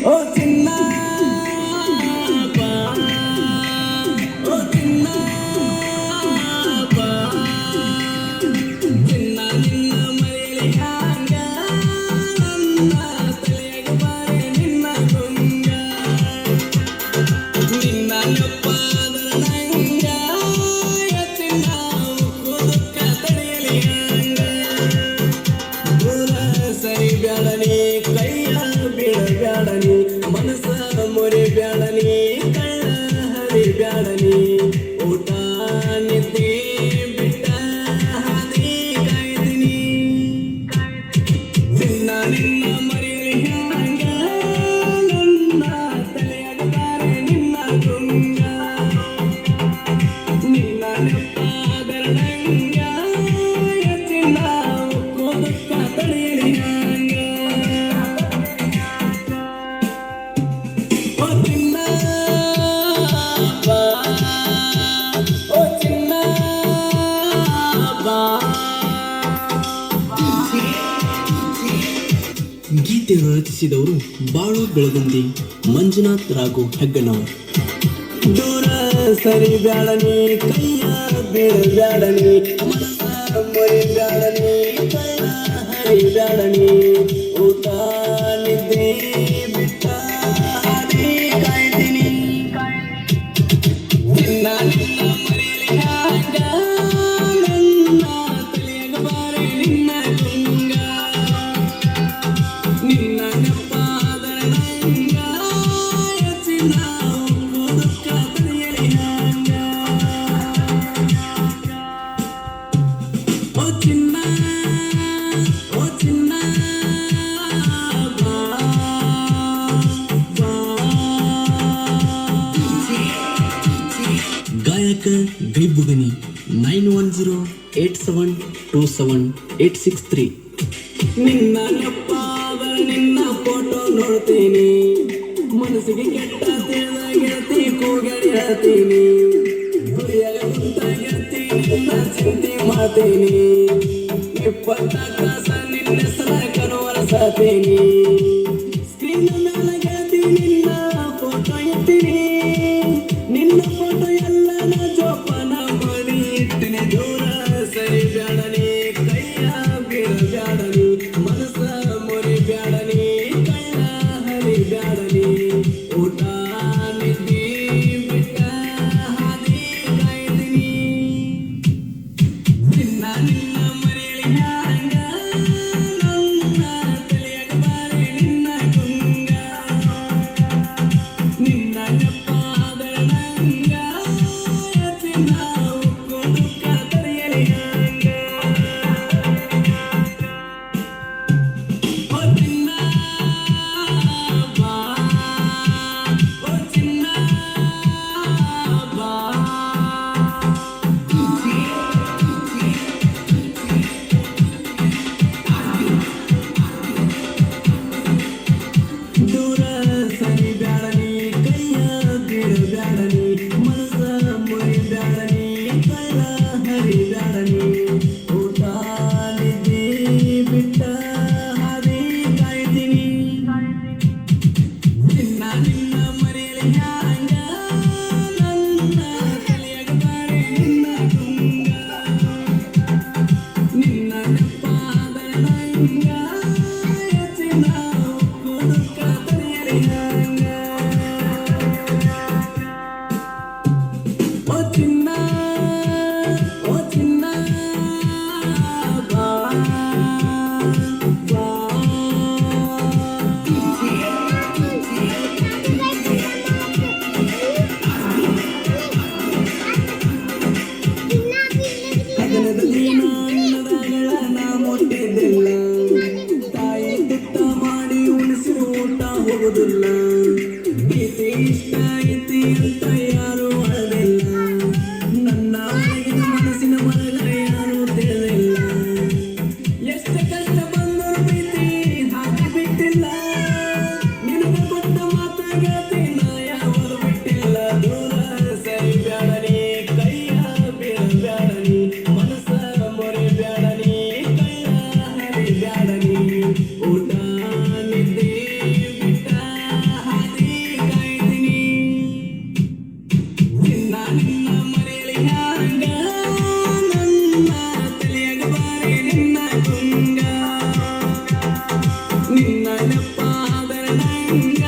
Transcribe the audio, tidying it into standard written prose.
ಓ ಚಿನ್ನ ಬಾ, ಓ ಚಿನ್ನ ಬಾ, ಚಿನ್ನ ನಿನ್ನ ಮರೆಯಲಿ ಹ್ಯಾಂಗ, ನನ್ನ ತಲೆಯಾಗ ಬಾರೆ ನಿನ್ನ ಗುಂಗ, ನಿನ್ನ ನೆಪ್ಪಾದರ ನಂಗ, ಚಿನ್ನ ಉಕ್ಕುದುಕ್ಕ ತಡೆಯಲಿ ಹ್ಯಾಂಗ, ದೂರ ಸರಿ ಬ್ಯಾಡನಿ ಕೈಯ ಬಿಡಬ್ಯಾಡನಿ, ಮನಸ ಮೊರೆ ಬ್ಯಾಡನಿ ಕಳ್ಳ ಹರಿ ಬ್ಯಾಡನಿ, ಊಟ ನಿದ್ದೆ ಬಿಟ್ಟ ಹಾದಿ ಕಾಯ್ದಿನಿ, ಚಿನ್ನ ನಿನ್ನ ಮರೆಯಲಿ ಹ್ಯಾಂಗ, ನನ್ನ ತಲೆಯಾಗ ಬಾರೆ ನಿನ್ನ ಗುಂಗ, ನಿನ್ನ ನೆಪ್ಪಾದರ ನಂಗ, ಚಿನ್ನ ಉಕ್ಕುದುಕ್ಕ ತಡೆಯಲಿ ಹ್ಯಾಂಗ, ಓ ಚಿನ್ನ ಬಾ, ಓ ಚಿನ್ನ ಬಾ. ಗೀತೆ ರಚಿಸಿದವರು ಬಾಳು ಬೆಳಗುಂದಿ ಮಂಜುನಾಥ್ ರಾಘು ಹೆಗ್ಗನವರ್. ದೂರ ಸರಿ ಬ್ಯಾಡನಿ ಕೈಯ ಬೀಳಬ್ಯಾಡನಿ, ಮನಸ ಮೊರೆ ಬ್ಯಾಡನಿ ಕಳ್ಳ ಹರಿ ಬ್ಯಾಡನಿ, ಊಟ ನಿದ್ದೆ ಬಿಟ್ಟ ಹಾದಿ ಕಾಯ್ದಿನಿ, ಚಿನ್ನ ನಿನ್ನ ಮರೆಯಲಿ ಹ್ಯಾಂಗ, ನನ್ನ ತಲೆಯಾಗ ಬಾರೆ ನಿನ್ನ ಗುಂಗ, ನಿನ್ನ ನೆಪ್ಪಾದರ ನಂಗ, ಚಿನ್ನ ಉಕ್ಕುದುಕ್ಕ ತಡೆಯಲಿ ಹ್ಯಾಂಗ, ಓ ಚಿನ್ನ, ಓ ಚಿನ್ನ ಬಾ, ಬಾ. ಗಾಯಕ ಗೈಬುಗನಿ 9108727863. ನಿನ್ನ ನೆಪ್ಪಾದ ನಿನ್ನ ಫೋಟೋ ನೋಡ್ತೀನಿ, ಮನಸ್ಸಿಗೆ ಕೆಟ್ಟ ತಿಳಿದ ಗೆಳತಿ ಕೂಗಡಿ ಹೇಳ್ತೀನಿ, ಗುರಿಯಾಗ ಕುಂತ ಗೆಳತಿ ನಿನ್ನ ಚಿಂತೆ ಮಾಡ್ತೀನಿ, 20 ಕಾಸ ನಿನ್ನ ಸಲ ಕನವರಸತೀನಿ, ಸ್ಕ್ರೀನ್ ಮ್ಯಾಲ ಗೆಳತಿ ನಿನ್ನ ಫೋಟೋ ಎತ್ತೀನಿ, ನಿನ್ನ ಫೋಟೋ ಎಲ್ಲ ನಾ ಜೋಪಾನ ಮಾಡಿ ಇಟ್ಟಿನಿ, ದೂರ ಸರಿ ಬ್ಯಾಡನಿ ಕೈಯ ಬೀಳಬ್ಯಾಡನಿ, ಮನಸ ಮೊರೆ ಬ್ಯಾಡನಿ ಕಳ್ಳ ಹರಿ ಬ್ಯಾಡನಿ, ಊಟ ನಿದ್ದೆ ಬಿಟ್ಟ ಹಾದಿ ಕಾಯ್ದಿನಿ, ಚಿನ್ನ ನಿನ್ನ ಮರೆಯಲಿ ಹ್ಯಾಂಗ, ನನ್ನ ತಲೆಯಾಗ ಬಾರೆ ನಿನ್ನ ಗುಂಗ, ನಿನ್ನ ನೆಪ್ಪಾದರ ನಂಗ, ಚಿನ್ನ ಉಕ್ಕುದುಕ್ಕ ತಡೆಯಲಿ ಹ್ಯಾಂಗ, ಓ ಚಿನ್ನ ಬಾ, ಓ ಚಿನ್ನ ಬಾ. ದೂರ ಸರಿ ಬ್ಯಾಡನಿ ಕೈಯ ಬೀಳಬ್ಯಾಡನಿ, ಮನಸ ಮೊರೆ ಬ್ಯಾಡನಿ ಕಳ್ಳ ಹರಿ ಬ್ಯಾಡನಿ, ಊಟ ನಿದ್ದೆ ಬಿಟ್ಟ ಹಾದಿ ಕಾಯ್ದಿನಿ, ಚಿನ್ನ ನಿನ್ನ ಮರೆಯಲಿ ಹ್ಯಾಂಗ, ನನ್ನ ತಲೆಯಾಗ ಬಾರೆ ನಿನ್ನ ಗುಂಗ, ನಿನ್ನ ನೆಪ್ಪಾದರ ನಂಗ, ಚಿನ್ನ ಉಕ್ಕುದುಕ್ಕ ತಡೆಯಲಿ ಹ್ಯಾಂಗ, ಓ ಚಿನ್ನ, ಓ ಚಿನ್ನ ಬಾ, ಬಾ. ಹಗಲದ ದಿನ ಅನ್ನದಾಗಳ ನಾ ಮುಟ್ಟಿದ್ದಿಲ್ಲ, ತಾಯಿ ತುತ್ತ ಮಾಡಿ ಉಣಿಸಿ ಊಟ ಹೋಗುದಿಲ್ಲ, ಪ್ರೀತಿ ಇಷ್ಟ ಐತಿ ಅಂತ ಯಾರು ಅಳದಿಲ್ಲ, ನನ್ನ ಒಳಗಿನ ಮನಸ್ಸಿನ ಮರಗ ಯಾರು ತಿಳಿದಿಲ್ಲ, ಎಷ್ಟು ಕಷ್ಟ ಬಂದರೂ ಪ್ರೀತಿ ಹಾಕಿ ಬಿಟ್ಟಿಲ್ಲ, ನಿನಗೆ ಕೊಟ್ಟ ಮಾತ ಗೆಳತಿ ನಾ ಯಾವದು ಬಿಟ್ಟಿಲ್ಲ, ದೂರ ಸರಿ ಬ್ಯಾಡನಿ ಕೈಯ ಬೀಳಬ್ಯಾಡನಿ, ಮನಸ ಮೊರೆ ಬ್ಯಾಡನಿ ಕಳ್ಳ ಹರಿ ಬ್ಯಾಡನಿ, ಊಟ ನಿದ್ದೆ ಬಿಟ್ಟ ಹಂಗ